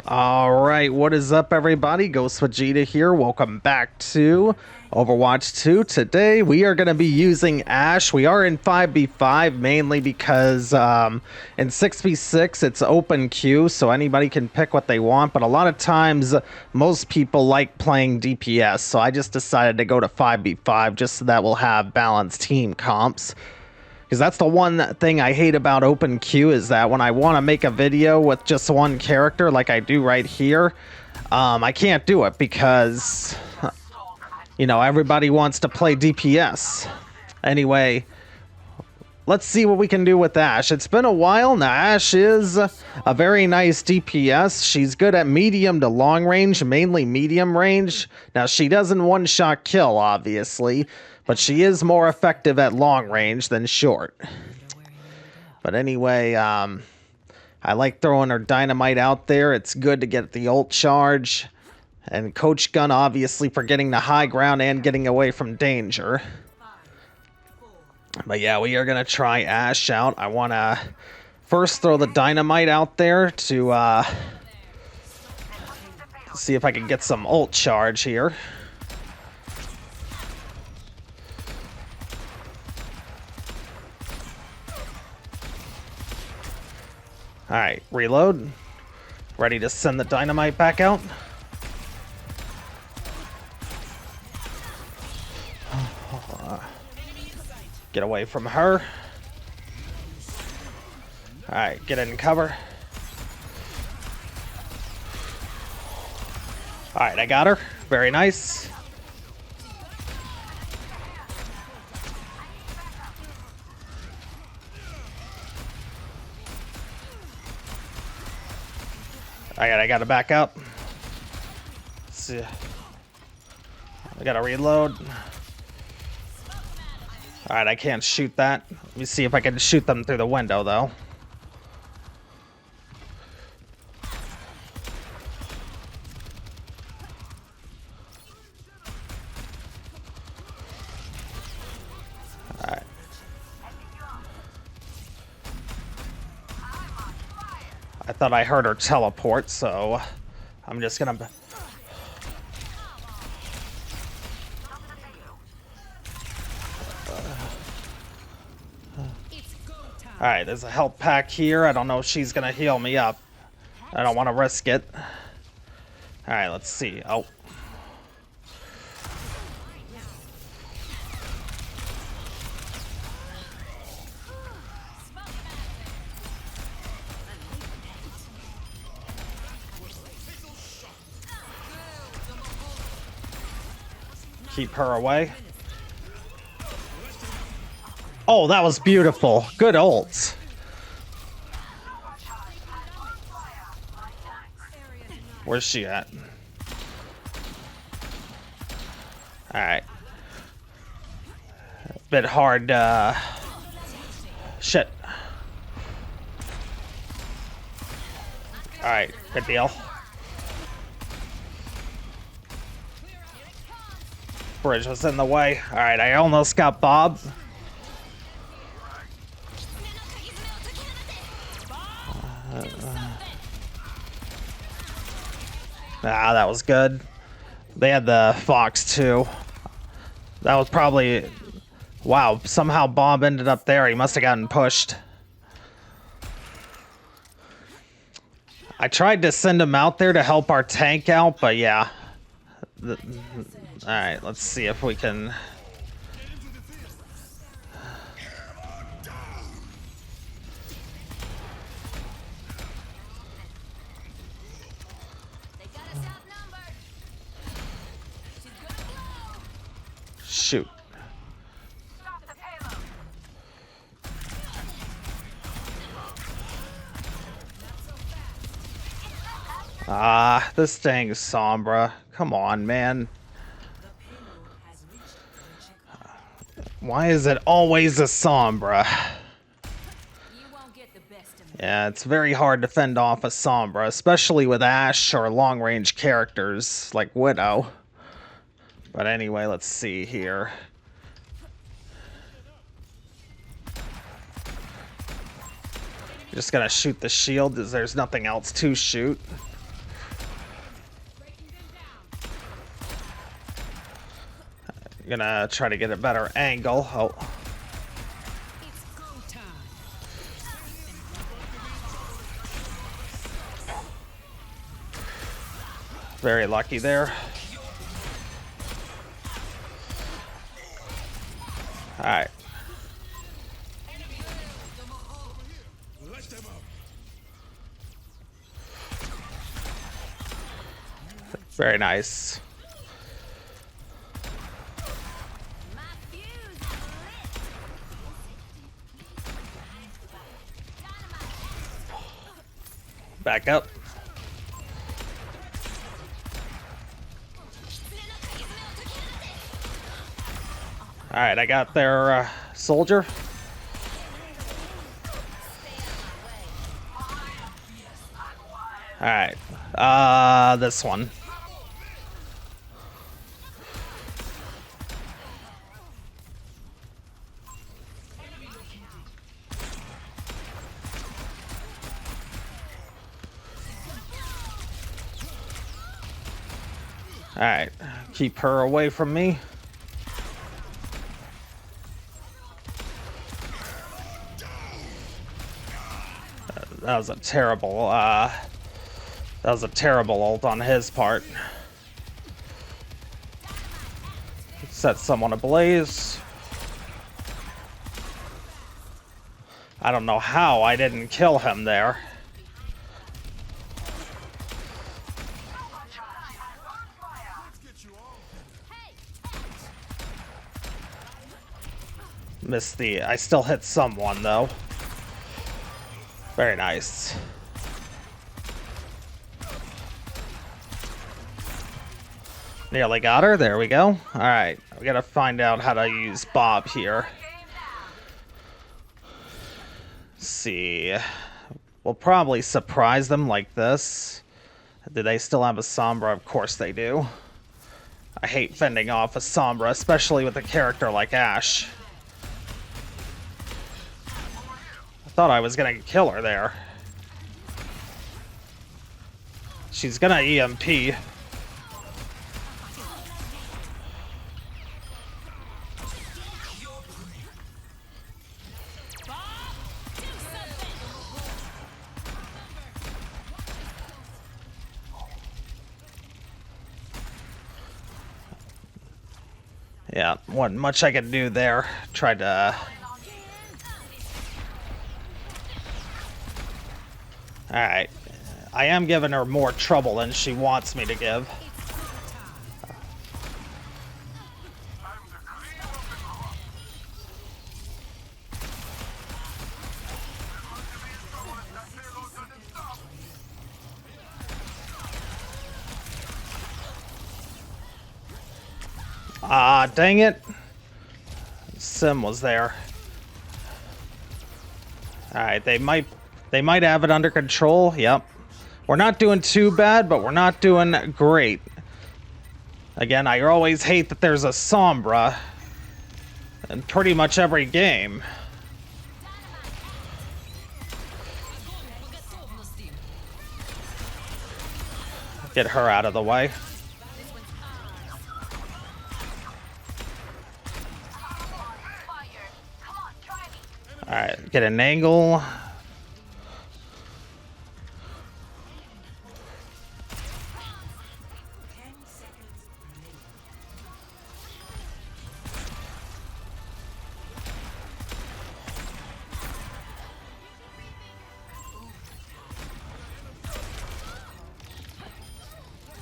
Alright, what is up everybody? Ghost Vegeta here. Welcome back to Overwatch 2. Today we are going to be using Ashe. We are in 5v5 mainly because in 6v6 it's open queue, so anybody can pick what they want, but a lot of times most people like playing DPS, so I just decided to go to 5v5 just so that we'll have balanced team comps. Because that's the one thing I hate about open queue, is that when I want to make a video with just one character like I do right here, I can't do it because, you know, everybody wants to play DPS. Anyway, let's see what we can do with Ashe. It's been a while now. Ashe is a very nice DPS. She's good at medium to long range, mainly medium range. Now, she doesn't one-shot kill, obviously, but she is more effective at long range than short. But anyway, I like throwing her dynamite out there. It's good to get the ult charge. And Coach Gun, obviously, for getting the high ground and getting away from danger. But yeah, we are going to try Ashe out. I want to first throw the dynamite out there to see if I can get some ult charge here. Alright, reload. Ready to send the dynamite back out. Get away from her. Alright, get in cover. Alright, I got her. Very nice. Alright, I gotta back up. Let's see. I gotta reload. Alright, I can't shoot that. Let me see if I can shoot them through the window, though. Alright. I thought I heard her teleport, so I'm just gonna... Alright, there's a health pack here. I don't know if she's gonna heal me up. I don't want to risk it. Alright, let's see. Oh. Keep her away. Oh, that was beautiful. Good ults. Where's she at? Alright. Bit hard, shit. Alright, good deal. Bridge was in the way. Alright, I almost got Bob. Ah, that was good. They had the Fox too. That was probably... Wow, somehow Bob ended up there. He must have gotten pushed. I tried to send him out there to help our tank out, but yeah. Alright, let's see if we can... Shoot. Ah, this dang Sombra. Come on, man. Why is it always a Sombra? Yeah, it's very hard to fend off a Sombra, especially with Ashe or long-range characters like Widow. But anyway, let's see here. Just gonna shoot the shield, as there's nothing else to shoot. Gonna try to get a better angle. Oh. Very lucky there. Alright. Very nice. Back up. Alright, I got their soldier. Alright. This one. Alright, keep her away from me. That was a terrible, ult on his part. Set someone ablaze. I don't know how I didn't kill him there. Missed the... I still hit someone, though. Very nice. Nearly got her. There we go. Alright. We gotta find out how to use Bob here. Let's see. We'll probably surprise them like this. Do they still have a Sombra? Of course they do. I hate fending off a Sombra, especially with a character like Ashe. Thought I was gonna kill her there. She's gonna EMP. Yeah, wasn't much I could do there. Tried to... Alright. I am giving her more trouble than she wants me to give. Ah, dang it. Sim was there. Alright, they might have it under control. Yep. We're not doing too bad, but we're not doing great. Again, I always hate that there's a Sombra in pretty much every game. Get her out of the way. Alright, get an angle.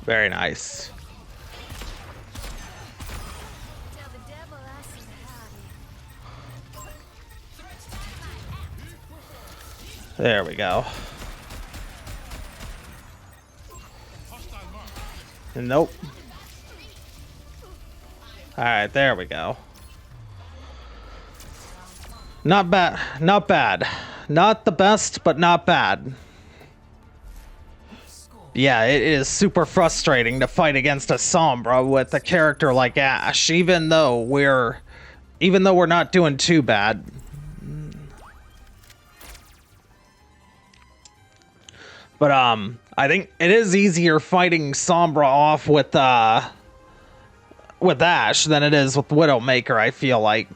Very nice. There we go. Nope. Alright, there we go. Not bad. Not bad. Not the best, but not bad. Yeah, it is super frustrating to fight against a Sombra with a character like Ashe, even though we're not doing too bad. But I think it is easier fighting Sombra off with with Ashe than it is with Widowmaker, I feel like.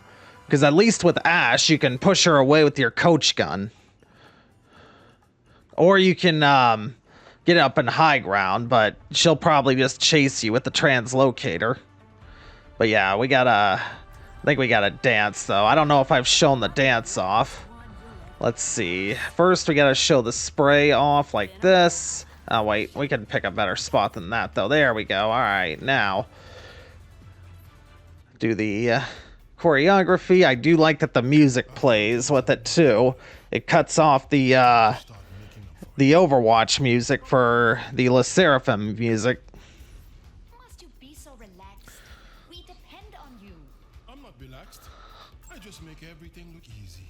Because at least with Ashe, you can push her away with your coach gun. Or you can get up in high ground, but she'll probably just chase you with the translocator. But yeah, I think we gotta dance, though. I don't know if I've shown the dance off. Let's see. First, we gotta show the spray off like this. Oh, wait. We can pick a better spot than that, though. There we go. All right, now. Do the choreography. I do like that the music plays with it, too. It cuts off the Overwatch music for the SSERAFIM music. Must you be so relaxed? We depend on you. I'm not relaxed. I just make everything look easy.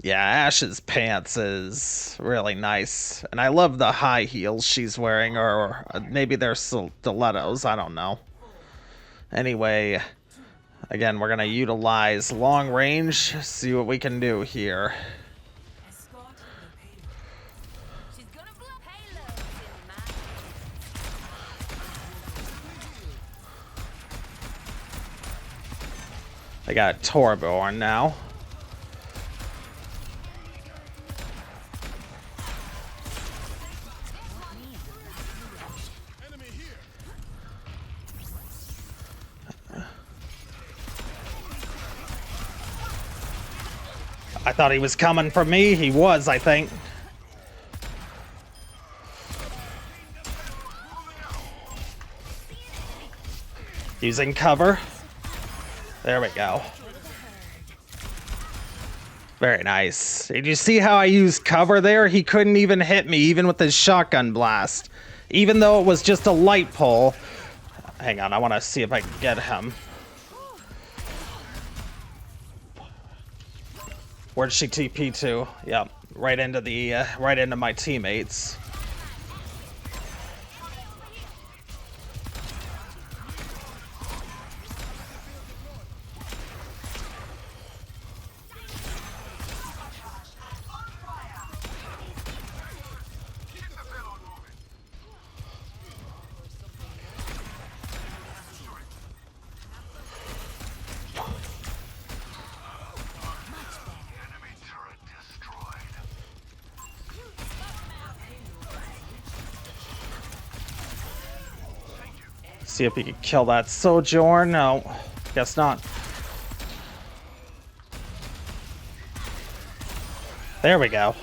Yeah, Ashe's pants is really nice. And I love the high heels she's wearing, or maybe they're stilettos, I don't know. Anyway, again, we're going to utilize long range, see what we can do here. I got Torbjorn now. I thought he was coming for me. He was, I think. Using cover. There we go. Very nice. Did you see how I used cover there? He couldn't even hit me, even with his shotgun blast. Even though it was just a light pole. Hang on, I want to see if I can get him. Where'd she TP to? Yep, right into the right into my teammates. See if he can kill that Sojourn. No, guess not. There we go.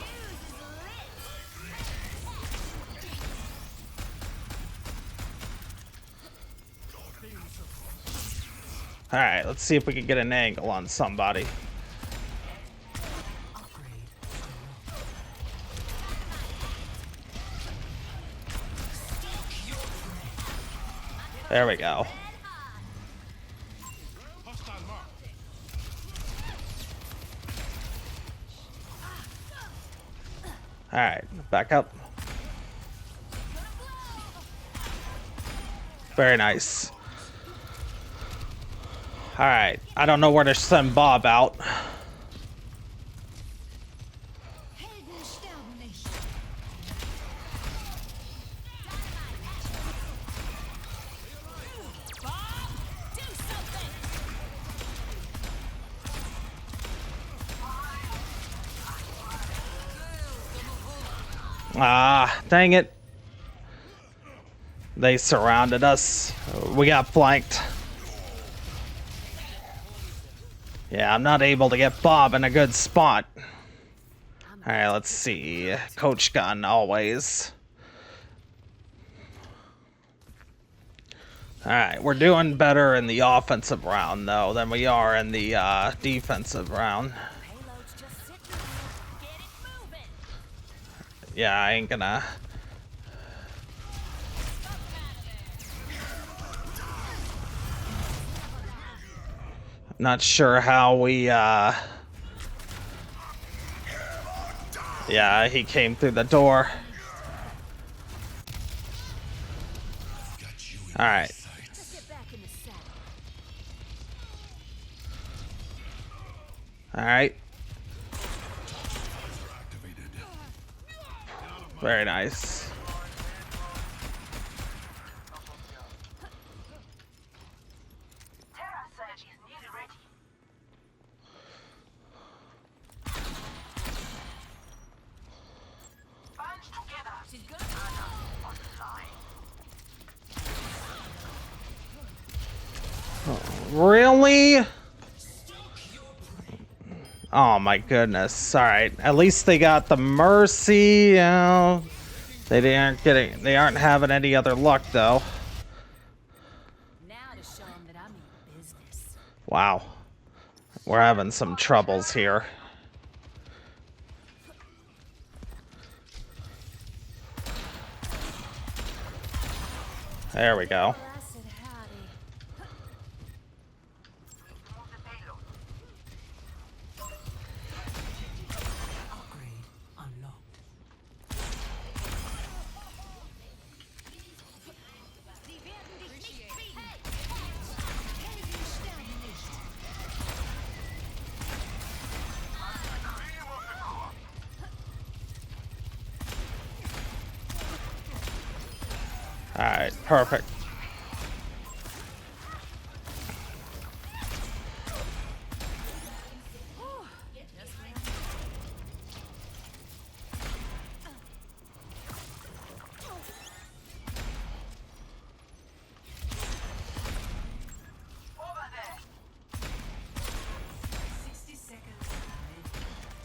All right, let's see if we can get an angle on somebody. There we go. All right, back up. Very nice. All right, I don't know where to send Bob out. Ah, dang it. They surrounded us. We got flanked. Yeah, I'm not able to get Bob in a good spot. Alright, let's see. Coach gun, always. Alright, we're doing better in the offensive round, though, than we are in the defensive round. Yeah, I ain't gonna... Not sure how we, Yeah, he came through the door. Alright. Alright. Very nice. Really? Oh my goodness. Alright. At least they got the mercy. They aren't having any other luck though. Now to show 'em that I mean business. Wow. We're having some troubles here. There we go. Blessed howdy. Upgrade unlocked. Sie werden dich nicht kriegen. Helden sterben nicht. Alright, perfect.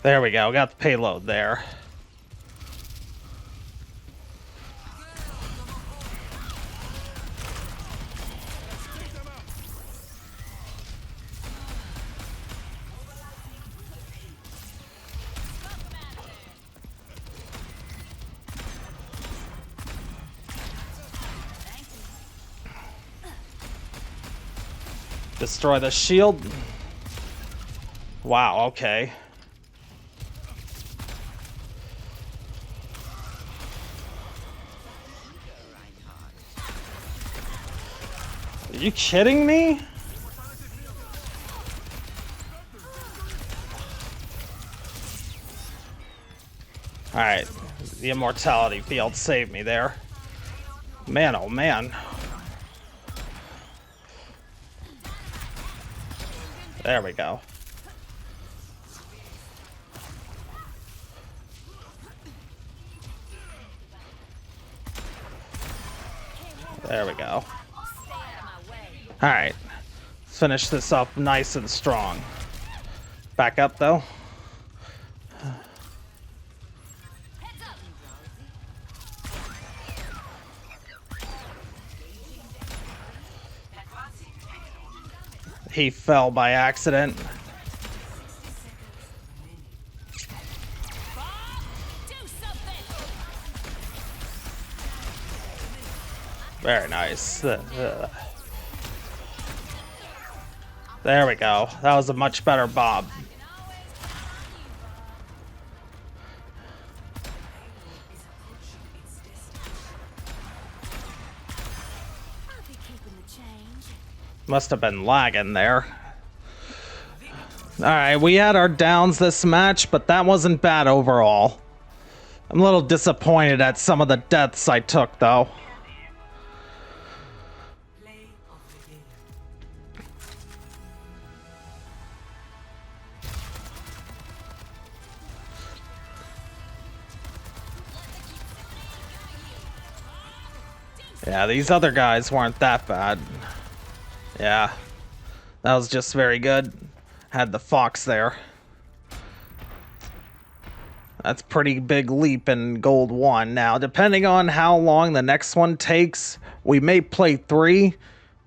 There we go, got the payload there. Destroy the shield. Wow, okay. Are you kidding me? Alright, the immortality field saved me there. Man, oh man. There we go. There we go. Alright. Let's finish this up nice and strong. Back up though. He fell by accident. Very nice. There we go. That was a much better bob. I'll be keeping the change. Must have been lagging there. Alright, we had our downs this match, but that wasn't bad overall. I'm a little disappointed at some of the deaths I took, though. Play of the game. Yeah, these other guys weren't that bad. Yeah, that was just very good. Had the fox there. That's pretty big leap in Gold 1. Now, depending on how long the next one takes, we may play 3.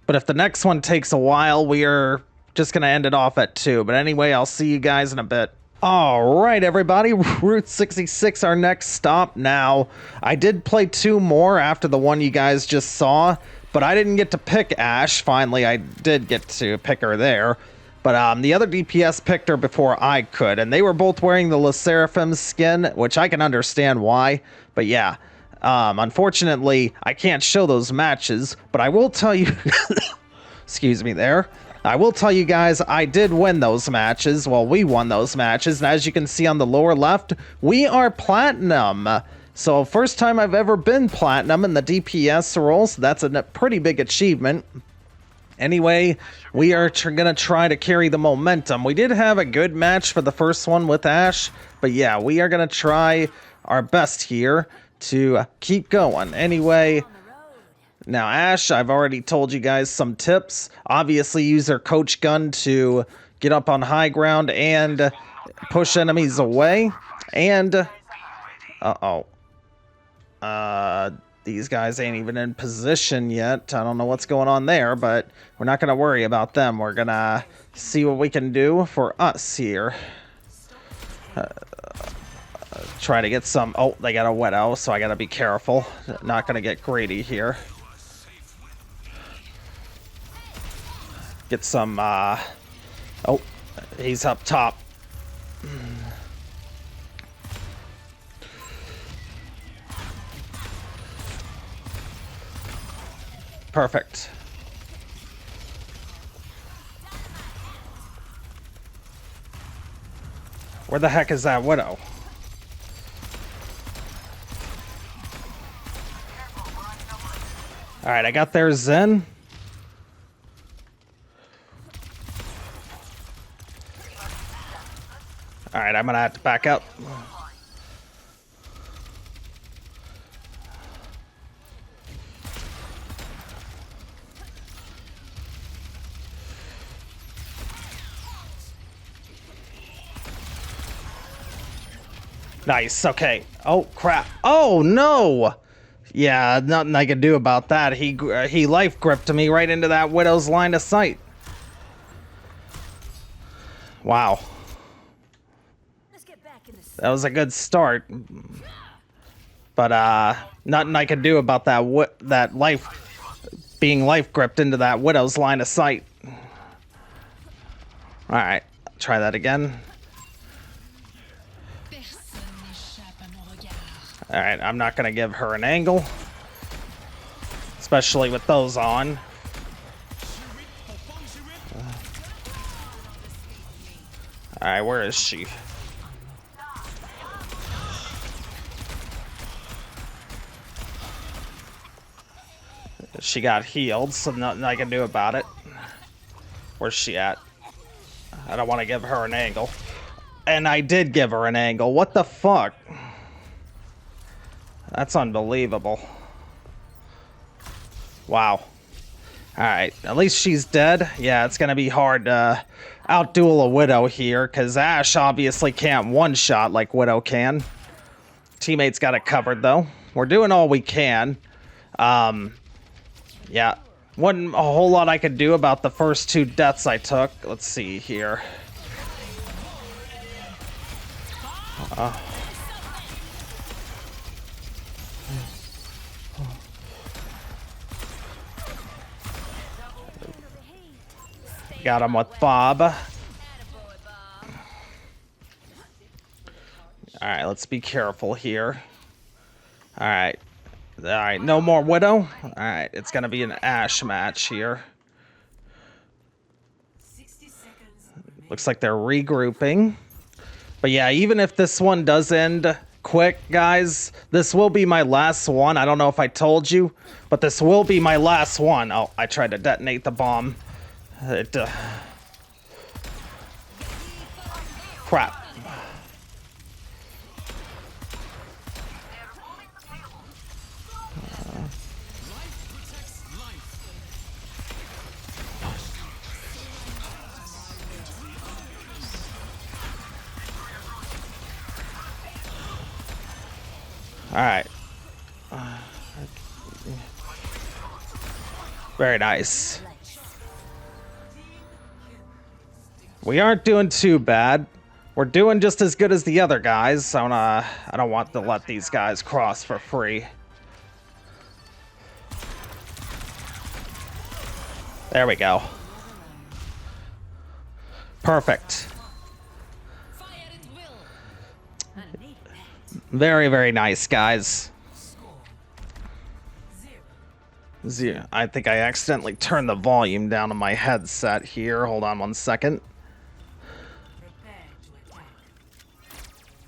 But if the next one takes a while, we are just going to end it off at 2. But anyway, I'll see you guys in a bit. Alright, everybody. Route 66, our next stop. Now, I did play 2 more after the one you guys just saw. But I didn't get to pick Ashe. Finally, I did get to pick her there. But the other DPS picked her before I could. And they were both wearing the SSERAFIM skin, which I can understand why. But yeah, unfortunately, I can't show those matches. But I will tell you... excuse me there. I will tell you guys, I did win those matches. Well, we won those matches. And as you can see on the lower left, we are Platinum. So first time I've ever been Platinum in the DPS role. So that's a pretty big achievement. Anyway, we are going to try to carry the momentum. We did have a good match for the first one with Ashe. But yeah, we are going to try our best here to keep going. Anyway, Now, Ashe, I've already told you guys some tips. Obviously, use her coach gun to get up on high ground and push enemies away. And, these guys ain't even in position yet. I don't know what's going on there, but we're not going to worry about them. We're going to see what we can do for us here. Try to get some... Oh, they got a Widow, so I got to be careful. Not going to get greedy here. Get some... Oh, he's up top. Perfect. Where the heck is that Widow? Alright, I got their Zen. Alright, I'm gonna have to back up. Nice, okay. Oh, crap. Oh, no! Yeah, nothing I could do about that. He life gripped me right into that Widow's line of sight. Wow. That was a good start. But, nothing I could do about that being life gripped into that Widow's line of sight. Alright, try that again. Alright, I'm not gonna give her an angle. Especially with those on. Alright, where is she? She got healed, so nothing I can do about it. Where's she at? I don't want to give her an angle. And I did give her an angle. What the fuck? That's unbelievable. Wow. Alright, at least she's dead. Yeah, it's gonna be hard to outduel a Widow here, because Ashe obviously can't one-shot like Widow can. Teammates got it covered, though. We're doing all we can. Yeah. Wasn't a whole lot I could do about the first 2 deaths I took. Let's see here. Got him with Bob. Alright, let's be careful here. Alright. Alright, no more Widow. Alright, it's gonna be an Ashe match here. 60 seconds. Looks like they're regrouping. But yeah, even if this one does end quick, guys, this will be my last one. I don't know if I told you, but this will be my last one. Oh, I tried to detonate the bomb. Crap. Alright. Very nice. We aren't doing too bad. We're doing just as good as the other guys. I don't want to let these guys cross for free. There we go. Perfect. Very, very nice, guys. Zero. I think I accidentally turned the volume down on my headset here. Hold on one second. Prepare to attack.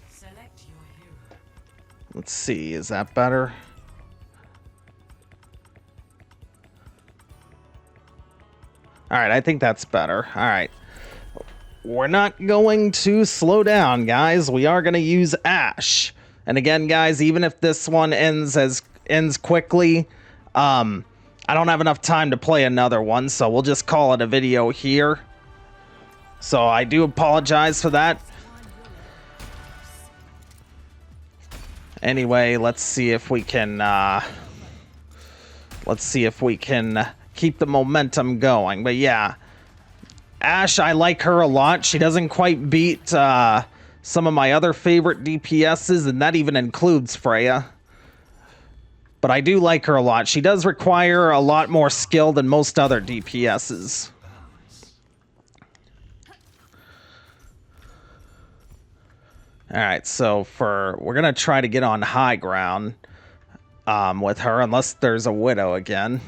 Select your hero. Let's see, is that better? Alright, I think that's better. Alright. We're not going to slow down, guys. We are going to use Ashe. And again, guys, even if this one ends quickly, I don't have enough time to play another one, so we'll just call it a video here. So I do apologize for that. Anyway, let's see if we can keep the momentum going. But yeah, Ashe, I like her a lot. She doesn't quite beat some of my other favorite DPSs, and that even includes Freya. But I do like her a lot. She does require a lot more skill than most other DPSs. Alright, so we're gonna try to get on high ground with her, unless there's a Widow again.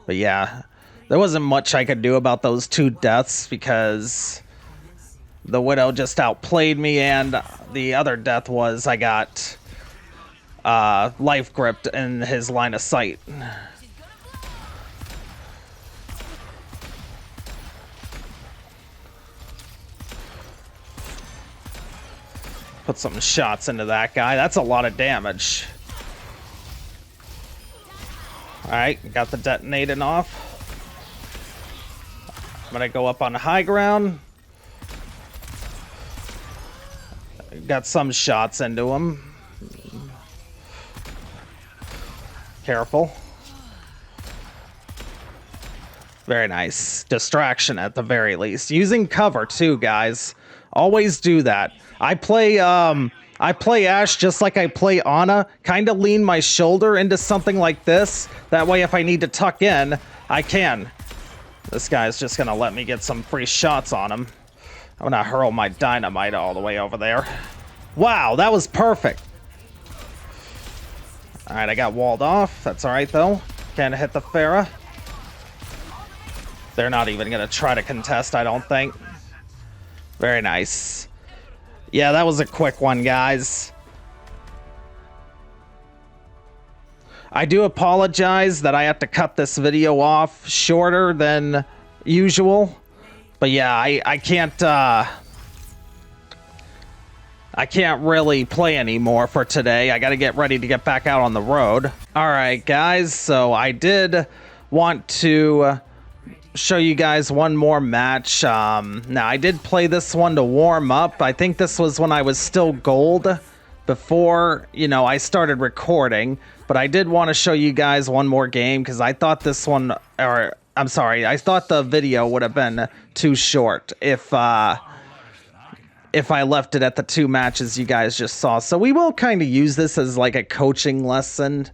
But yeah, there wasn't much I could do about those 2 deaths because the Widow just outplayed me, and the other death was I got life gripped in his line of sight. Put some shots into that guy. That's a lot of damage. Alright, got the detonating off. I'm gonna go up on high ground. Got some shots into him. Careful. Very nice. Distraction at the very least. Using cover too, guys. Always do that. I play Ashe just like I play Ana. Kind of lean my shoulder into something like this. That way if I need to tuck in, I can. This guy's just gonna let me get some free shots on him. I'm gonna hurl my dynamite all the way over there. Wow, that was perfect. Alright, I got walled off. That's alright, though. Can't hit the Pharah. They're not even going to try to contest, I don't think. Very nice. Yeah, that was a quick one, guys. I do apologize that I have to cut this video off shorter than usual. But yeah, I can't really play anymore for today. I got to get ready to get back out on the road. All right, guys. So I did want to show you guys one more match. Now, I did play this one to warm up. I think this was when I was still gold before, I started recording. But I did want to show you guys one more game because I thought this one, or I'm sorry, I thought the video would have been too short if I left it at the 2 matches you guys just saw. So we will kind of use this as like a coaching lesson.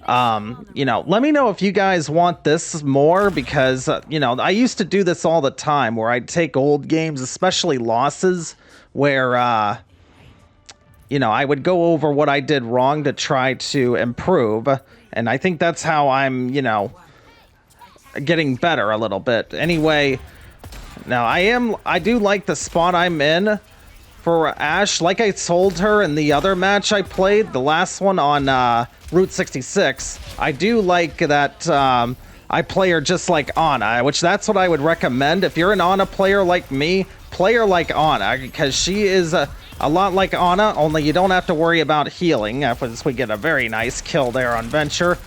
Let me know if you guys want this more because, I used to do this all the time where I'd take old games, especially losses, where, I would go over what I did wrong to try to improve. And I think that's how I'm, getting better a little bit. Anyway, now I do like the spot I'm in for Ashe. Like I told her in the other match I played, the last one on Route 66, I do like that I play her just like Ana, which that's what I would recommend. If you're an Ana player like me, play her like Ana, because she is a lot like Ana, only you don't have to worry about healing, as we get a very nice kill there on Venture.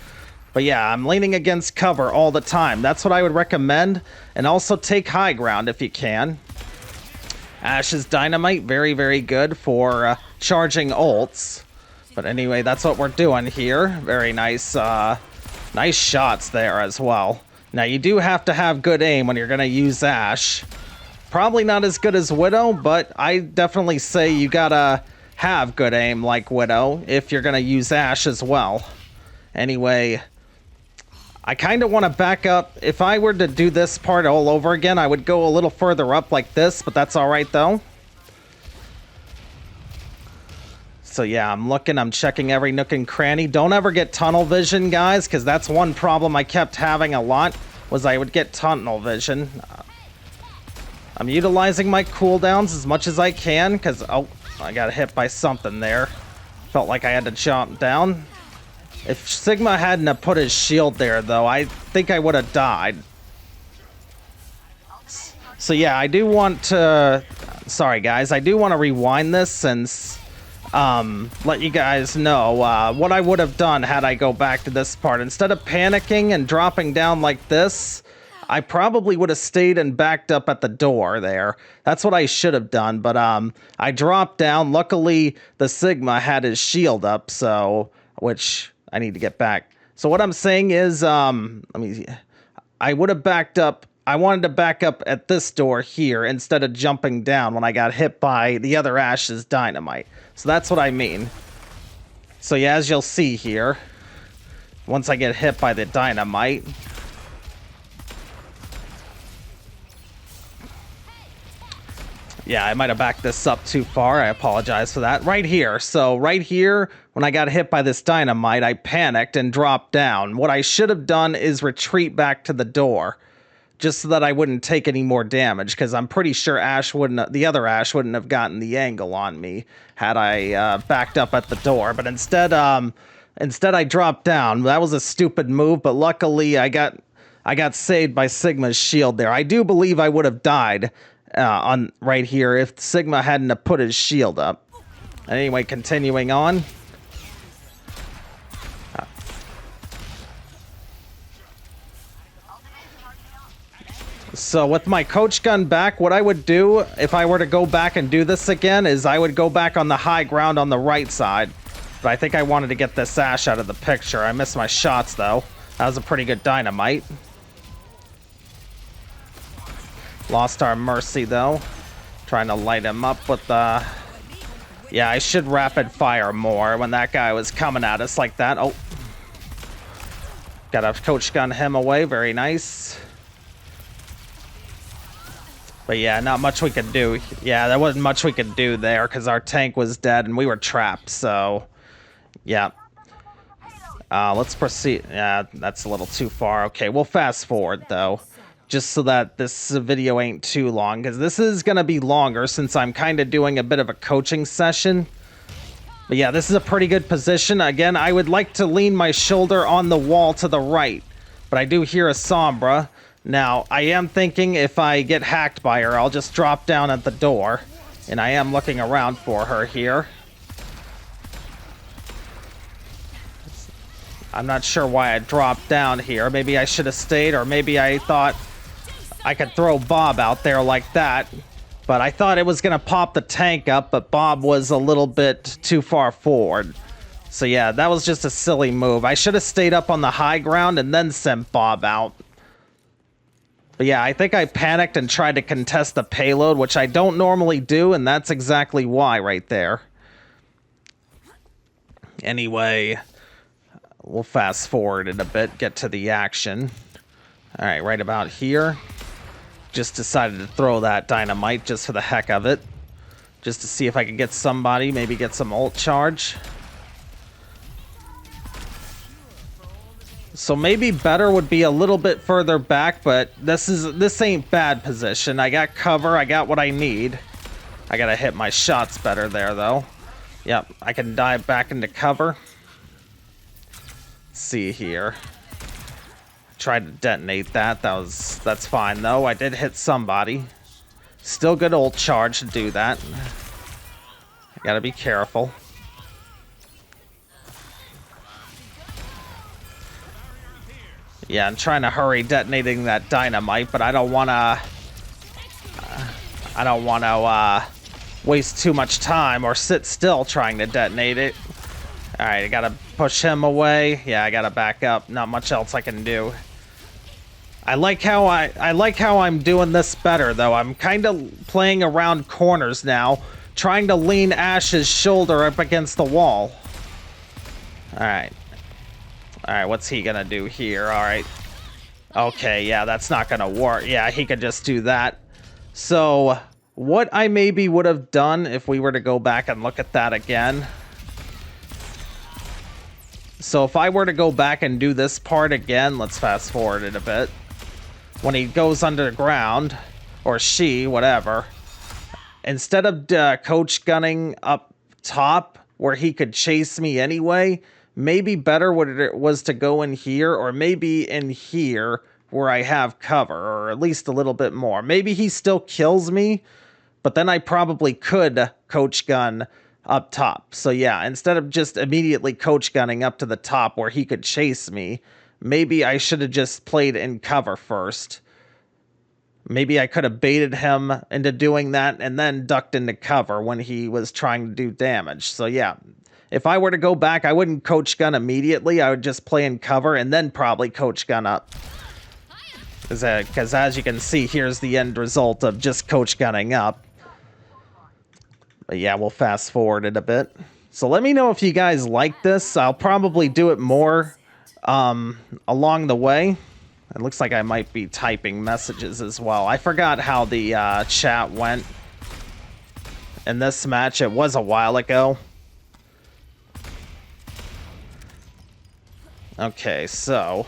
But yeah, I'm leaning against cover all the time. That's what I would recommend, and also take high ground if you can. Ashe's dynamite, very, very good for charging ults. But anyway, that's what we're doing here. Very nice, nice shots there as well. Now, you do have to have good aim when you're going to use Ashe. Probably not as good as Widow, but I definitely say you gotta have good aim like Widow if you're going to use Ashe as well. Anyway, I kind of want to back up. If I were to do this part all over again, I would go a little further up like this, but that's all right, though. So yeah, I'm checking every nook and cranny. Don't ever get tunnel vision, guys, because that's one problem I kept having a lot, was I would get tunnel vision. I'm utilizing my cooldowns as much as I can, because, oh, I got hit by something there. Felt like I had to jump down. If Sigma hadn't have put his shield there, though, I think I would have died. So yeah, I do want to... Sorry, guys. I do want to rewind this since let you guys know what I would have done had I go back to this part. Instead of panicking and dropping down like this, I probably would have stayed and backed up at the door there. That's what I should have done, but I dropped down. Luckily, the Sigma had his shield up, so which I need to get back. So what I'm saying is, I would have backed up. I wanted to back up at this door here instead of jumping down when I got hit by the other Ashe's dynamite. So that's what I mean. So yeah, as you'll see here, once I get hit by the dynamite, yeah, I might have backed this up too far. I apologize for that. Right here. So right here, when I got hit by this dynamite, I panicked and dropped down. What I should have done is retreat back to the door, just so that I wouldn't take any more damage, because I'm pretty sure the other Ashe wouldn't have gotten the angle on me had I backed up at the door. But instead I dropped down. That was a stupid move, but luckily I got saved by Sigma's shield there. I do believe I would have died on right here if Sigma hadn't have put his shield up. Anyway, continuing on. So with my coach gun back, what I would do if I were to go back and do this again is I would go back on the high ground on the right side. But I think I wanted to get this Ashe out of the picture. I missed my shots though. That was a pretty good dynamite. Lost our Mercy though. Trying to light him up with the... Yeah, I should rapid fire more when that guy was coming at us like that. Oh. Gotta coach gun him away. Very nice. But yeah, not much we could do. Yeah, there wasn't much we could do there because our tank was dead and we were trapped. So, yeah. Let's proceed. Yeah, that's a little too far. Okay, we'll fast forward though, just so that this video ain't too long, because this is going to be longer since I'm kind of doing a bit of a coaching session. But yeah, this is a pretty good position. Again, I would like to lean my shoulder on the wall to the right, but I do hear a Sombra. Now, I am thinking if I get hacked by her, I'll just drop down at the door. And I am looking around for her here. I'm not sure why I dropped down here. Maybe I should have stayed, or maybe I thought I could throw Bob out there like that. But I thought it was going to pop the tank up, but Bob was a little bit too far forward. So yeah, that was just a silly move. I should have stayed up on the high ground and then sent Bob out. But yeah, I think I panicked and tried to contest the payload, which I don't normally do, and that's exactly why right there. Anyway, we'll fast forward in a bit, get to the action. Alright, right about here. Just decided to throw that dynamite just for the heck of it. Just to see if I could get somebody, maybe get some ult charge. So maybe better would be a little bit further back, but this ain't bad position. I got cover, I got what I need. I gotta hit my shots better there though. Yep, I can dive back into cover. Let's see here. Tried to detonate that. That's fine though. I did hit somebody. Still good ult charge to do that. I gotta be careful. Yeah, I'm trying to hurry detonating that dynamite, but I don't wanna waste too much time or sit still trying to detonate it. Alright, I gotta push him away. Yeah, I gotta back up. Not much else I can do. I like how I'm doing this better though. I'm kind of playing around corners now, trying to lean Ashe's shoulder up against the wall. Alright. Alright, what's he gonna do here? Alright. Okay, yeah, that's not gonna work. Yeah, he could just do that. So, what I maybe would have done if we were to go back and look at that again. So if I were to go back and do this part again, let's fast forward it a bit. When he goes underground, or she, whatever, instead of coach gunning up top where he could chase me anyway, maybe better what it was to go in here, or maybe in here where I have cover, or at least a little bit more. Maybe he still kills me, but then I probably could coach gun up top. So yeah, instead of just immediately coach gunning up to the top where he could chase me, maybe I should have just played in cover first. Maybe I could have baited him into doing that and then ducked into cover when he was trying to do damage. So yeah, if I were to go back, I wouldn't coach gun immediately. I would just play in cover and then probably coach gun up. Because as you can see, here's the end result of just coach gunning up. But yeah, we'll fast forward it a bit. So let me know if you guys like this. I'll probably do it more along the way. It looks like I might be typing messages as well. I forgot how the chat went in this match. It was a while ago. Okay, so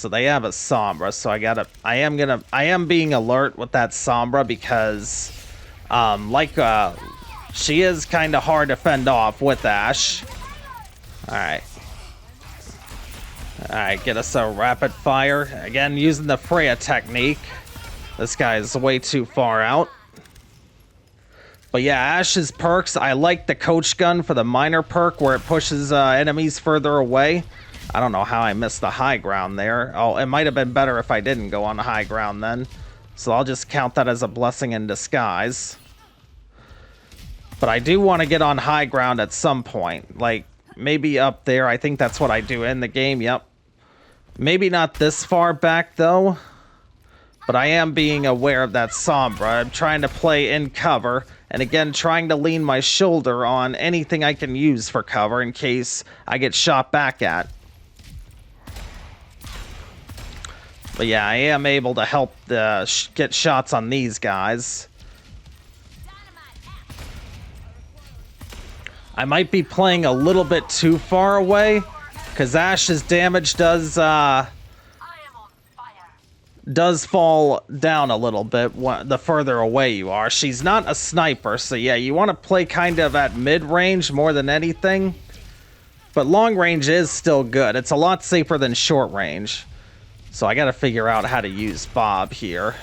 they have a Sombra, so I am being alert with that Sombra because she is kind of hard to fend off with Ashe. Alright, get us a rapid fire. Again, using the Freya technique. This guy is way too far out. But yeah, Ashe's perks, I like the coach gun for the minor perk where it pushes enemies further away. I don't know how I missed the high ground there. Oh, it might have been better if I didn't go on the high ground then. So I'll just count that as a blessing in disguise. But I do want to get on high ground at some point. Like, maybe up there. I think that's what I do in the game. Yep. Maybe not this far back, though. But I am being aware of that Sombra. I'm trying to play in cover. And again, trying to lean my shoulder on anything I can use for cover in case I get shot back at. But yeah, I am able to help get shots on these guys. I might be playing a little bit too far away, because Ashe's damage does fall down a little bit the further away you are. She's not a sniper, so yeah, you want to play kind of at mid-range more than anything. But long range is still good. It's a lot safer than short range. So I gotta figure out how to use Bob here.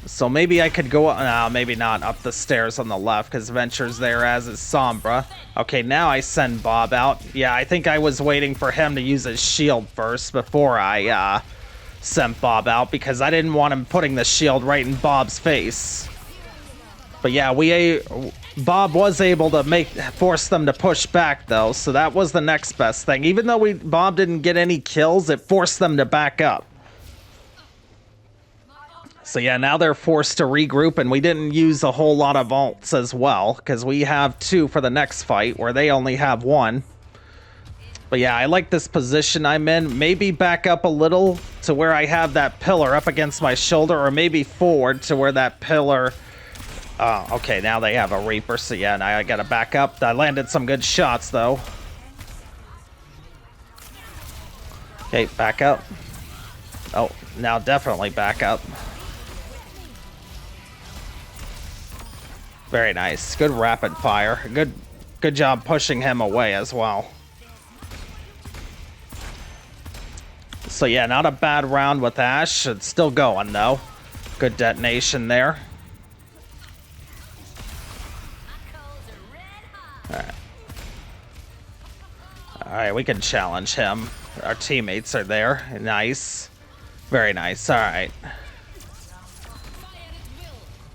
So maybe I could go, maybe not up the stairs on the left, because Venture's there, as is Sombra. Okay, now I send Bob out. Yeah, I think I was waiting for him to use his shield first before I sent Bob out, because I didn't want him putting the shield right in Bob's face. But yeah, Bob was able to force them to push back, though, so that was the next best thing. Even though Bob didn't get any kills, it forced them to back up. So yeah, now they're forced to regroup, and we didn't use a whole lot of ults as well, because we have 2 for the next fight, where they only have 1. But yeah, I like this position I'm in. Maybe back up a little to where I have that pillar up against my shoulder, or maybe forward to where that pillar... okay, now they have a Reaper, so yeah, now I gotta back up. I landed some good shots, though. Okay, back up. Oh, now definitely back up. Very nice. Good rapid fire. Good job pushing him away as well. So yeah, not a bad round with Ashe. It's still going, though. Good detonation there. Alright, we can challenge him. Our teammates are there. Nice. Very nice. Alright.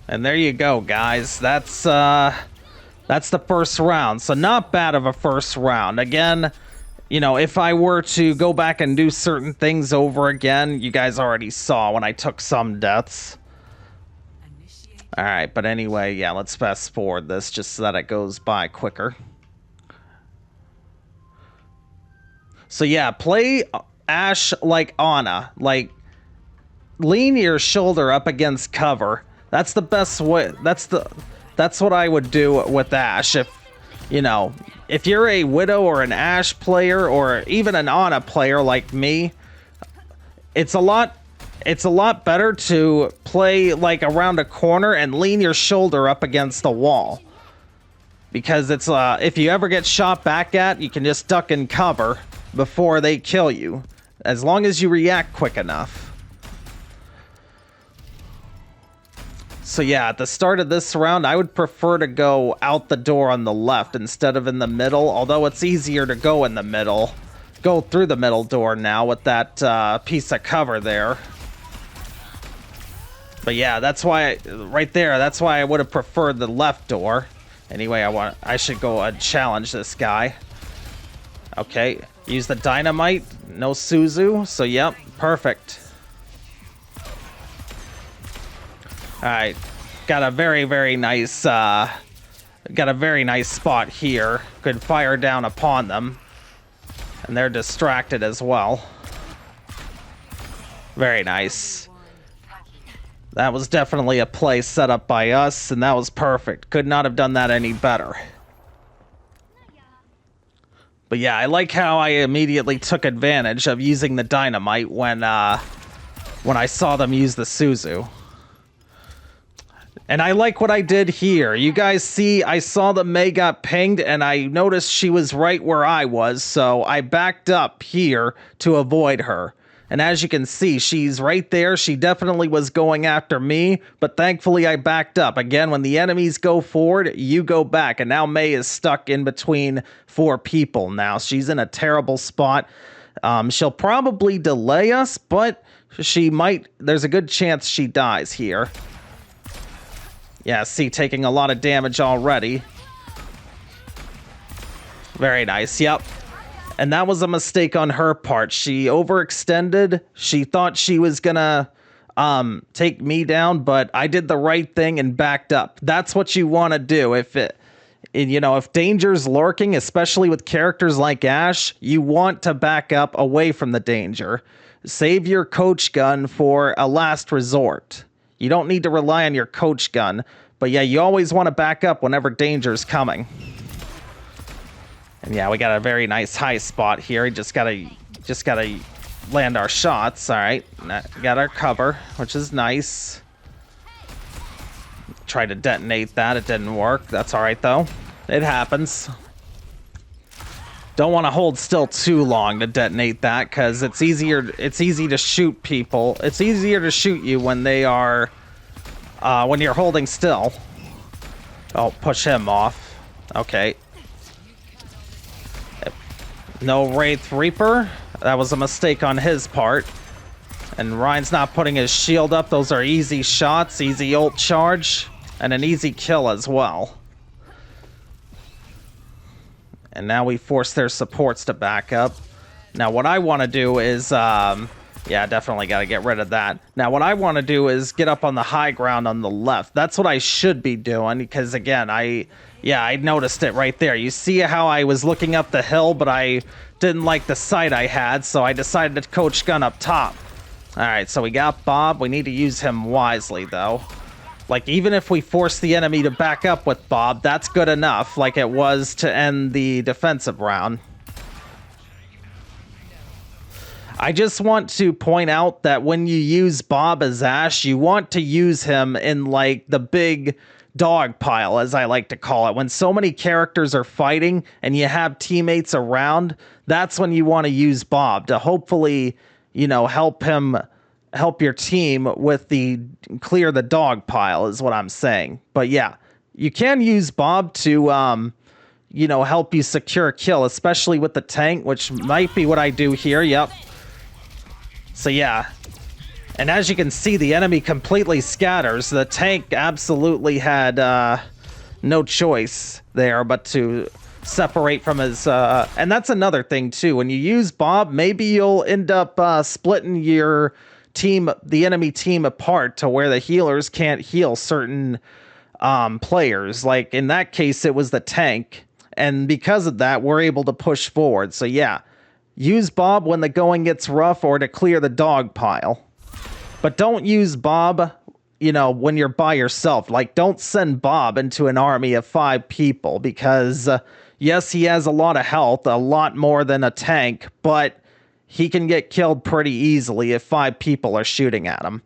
And there you go, guys. That's the first round. So not bad of a first round. Again, you know, if I were to go back and do certain things over again, you guys already saw when I took some deaths. Alright, but anyway, yeah, let's fast forward this just so that it goes by quicker. So yeah, play Ashe like Ana. Like, lean your shoulder up against cover. That's the best way. That's what I would do with Ashe. If, you know, if you're a Widow or an Ashe player or even an Ana player like me, it's a lot better to play like around a corner and lean your shoulder up against the wall. Because it's if you ever get shot back at, you can just duck and cover before they kill you, as long as you react quick enough. So yeah, at the start of this round, I would prefer to go out the door on the left instead of in the middle, although it's easier to go in the middle. Go through the middle door now with that piece of cover there. But yeah, that's why, right there, that's why I would have preferred the left door. Anyway, I should go and challenge this guy. Okay, use the dynamite, no Suzu, so yep, perfect. Alright, got a very nice spot here. Could fire down upon them. And they're distracted as well. Very nice. That was definitely a play set up by us, and that was perfect. Could not have done that any better. But yeah, I like how I immediately took advantage of using the dynamite when I saw them use the Suzu. And I like what I did here. You guys see, I saw the Mei got pinged, and I noticed she was right where I was, so I backed up here to avoid her. And as you can see, she's right there. She definitely was going after me, but thankfully I backed up. Again, when the enemies go forward, you go back. And now Mei is stuck in between 4 people now. She's in a terrible spot. She'll probably delay us, but she might. There's a good chance she dies here. Yeah, see, taking a lot of damage already. Very nice, yep. And that was a mistake on her part. She overextended. She thought she was gonna take me down, but I did the right thing and backed up. That's what you want to do. If danger's lurking, especially with characters like Ashe, you want to back up away from the danger. Save your coach gun for a last resort. You don't need to rely on your coach gun, but yeah, you always want to back up whenever danger's coming. And yeah, we got a very nice high spot here. Just gotta land our shots. All right, got our cover, which is nice. Tried to detonate that, it didn't work. That's all right though. It happens. Don't want to hold still too long to detonate that, because it's easy to shoot people. It's easier to shoot you when they are when you're holding still. Oh, push him off. Okay. No Wraith Reaper. That was a mistake on his part. And Ryan's not putting his shield up. Those are easy shots, easy ult charge, and an easy kill as well. And now we force their supports to back up. Now what I want to do is, yeah, definitely got to get rid of that. Now what I want to do is get up on the high ground on the left. That's what I should be doing, because again, I noticed it right there. You see how I was looking up the hill, but I didn't like the sight I had, so I decided to coach gun up top. Alright, so we got Bob. We need to use him wisely, though. Like, even if we force the enemy to back up with Bob, that's good enough, like it was to end the defensive round. I just want to point out that when you use Bob as Ashe, you want to use him in, like, the big dog pile, as I like to call it. When so many characters are fighting and you have teammates around, that's when you want to use Bob to hopefully, help your team with clear the dog pile, is what I'm saying. But yeah, you can use Bob to help you secure a kill, especially with the tank, which might be what I do here. Yep. So yeah. And as you can see, the enemy completely scatters. The tank absolutely had no choice there but to separate from his... and that's another thing, too. When you use Bob, maybe you'll end up splitting your team, the enemy team, apart to where the healers can't heal certain players. Like, in that case, it was the tank. And because of that, we're able to push forward. So, yeah. Use Bob when the going gets rough or to clear the dog pile. But don't use Bob, when you're by yourself. Like, don't send Bob into an army of 5 people because, yes, he has a lot of health, a lot more than a tank, but he can get killed pretty easily if 5 people are shooting at him.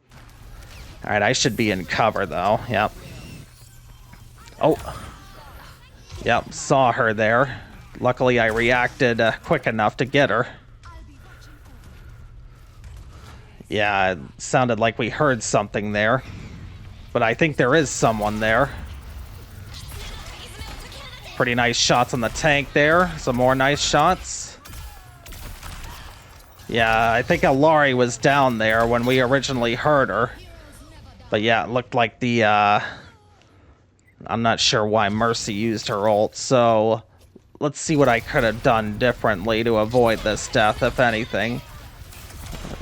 All right, I should be in cover, though. Yep. Oh. Yep, saw her there. Luckily, I reacted quick enough to get her. Yeah, it sounded like we heard something there. But I think there is someone there. Pretty nice shots on the tank there. Some more nice shots. Yeah, I think Alari was down there when we originally heard her. But yeah, it looked like the, I'm not sure why Mercy used her ult, so let's see what I could have done differently to avoid this death, if anything.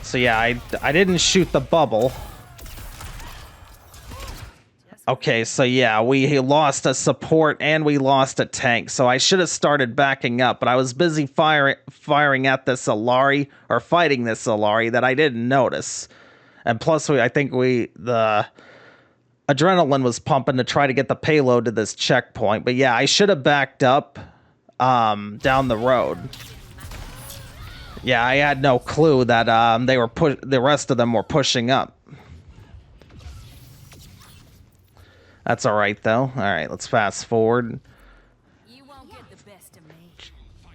So yeah, I didn't shoot the bubble. Okay, so yeah, we lost a support and we lost a tank, so I should have started backing up, but I was busy firing at this Alari, or fighting this Alari, that I didn't notice. And plus, I think the adrenaline was pumping to try to get the payload to this checkpoint. But yeah, I should have backed up down the road. Yeah, I had no clue that the rest of them were pushing up. That's all right though. All right, let's fast forward. You won't get the best of me.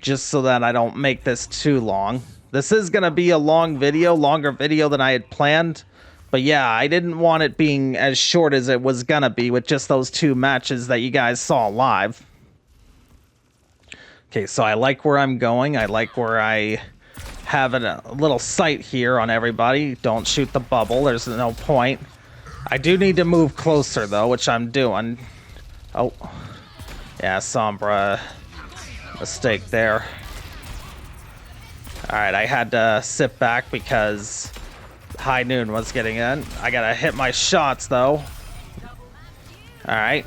Just so that I don't make this too long. This is going to be a longer video than I had planned. But yeah, I didn't want it being as short as it was going to be with just those 2 matches that you guys saw live. Okay, so I like where I'm going. I like where I have a little sight here on everybody. Don't shoot the bubble. There's no point. I do need to move closer, though, which I'm doing. Oh. Yeah, Sombra. Mistake there. Alright, I had to sit back because High Noon was getting in. I gotta hit my shots, though. Alright.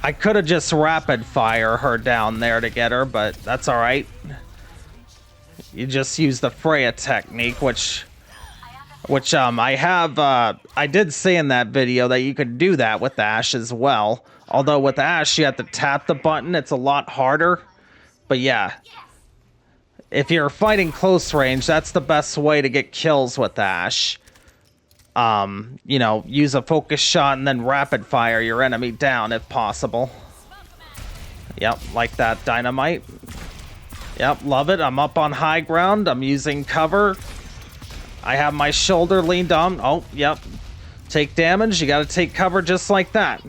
I could have just rapid fire her down there to get her, but that's alright. You just use the Freya technique, which I did say in that video that you could do that with Ashe as well. Although with Ashe, you have to tap the button. It's a lot harder. But yeah, if you're fighting close range, that's the best way to get kills with Ashe. You know, use a focus shot and then rapid fire your enemy down if possible. Yep, like that dynamite. Yep, love it. I'm up on high ground. I'm using cover. I have my shoulder leaned on. Oh, yep. Take damage. You got to take cover just like that.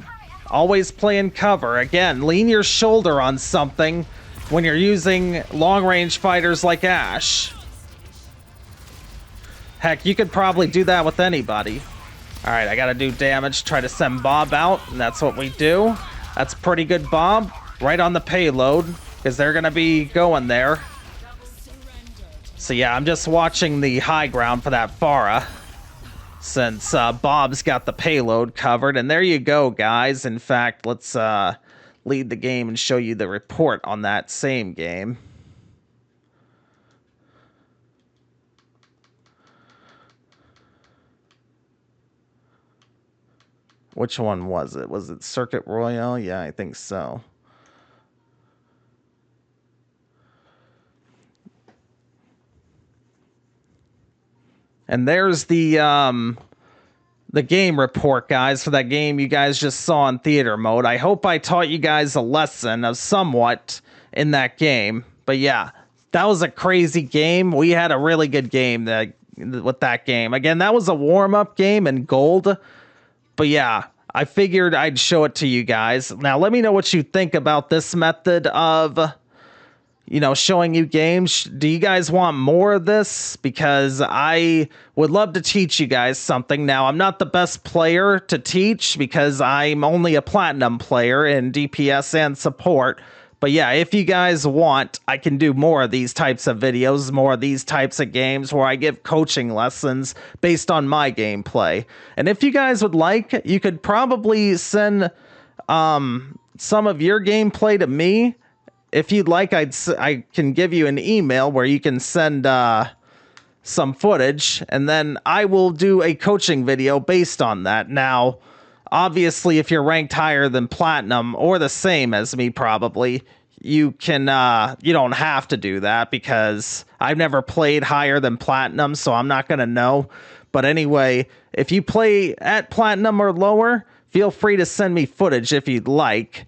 Always play in cover. Again, lean your shoulder on something when you're using long-range fighters like Ashe. Heck, you could probably do that with anybody. Alright, I got to do damage. Try to send Bob out, and that's what we do. That's pretty good, Bob. Right on the payload, because they're going to be going there. So yeah, I'm just watching the high ground for that Pharah, since Bob's got the payload covered. And there you go, guys. In fact, let's lead the game and show you the report on that same game. Which one was it? Was it Circuit Royale? Yeah, I think so. And there's the game report, guys, for that game you guys just saw in theater mode. I hope I taught you guys a lesson of somewhat in that game. But yeah, that was a crazy game. We had a really good game with that game. Again, that was a warm-up game in gold. But yeah, I figured I'd show it to you guys. Now, let me know what you think about this method of, you know, showing you games. Do you guys want more of this? Because I would love to teach you guys something. Now, I'm not the best player to teach because I'm only a platinum player in DPS and support. But yeah, if you guys want, I can do more of these types of videos, more of these types of games where I give coaching lessons based on my gameplay. And if you guys would like, you could probably send some of your gameplay to me. If you'd like, I can give you an email where you can send some footage, and then I will do a coaching video based on that. Now, obviously, if you're ranked higher than platinum or the same as me, probably, you don't have to do that because I've never played higher than platinum, so I'm not going to know. But anyway, if you play at platinum or lower, feel free to send me footage if you'd like.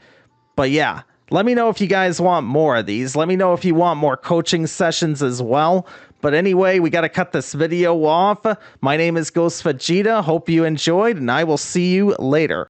But yeah, Let me know if you guys want more of these. Let me know if you want more coaching sessions as well. But anyway, we got to cut this video off. My name is Ghost Vegeta. Hope you enjoyed, and I will see you later.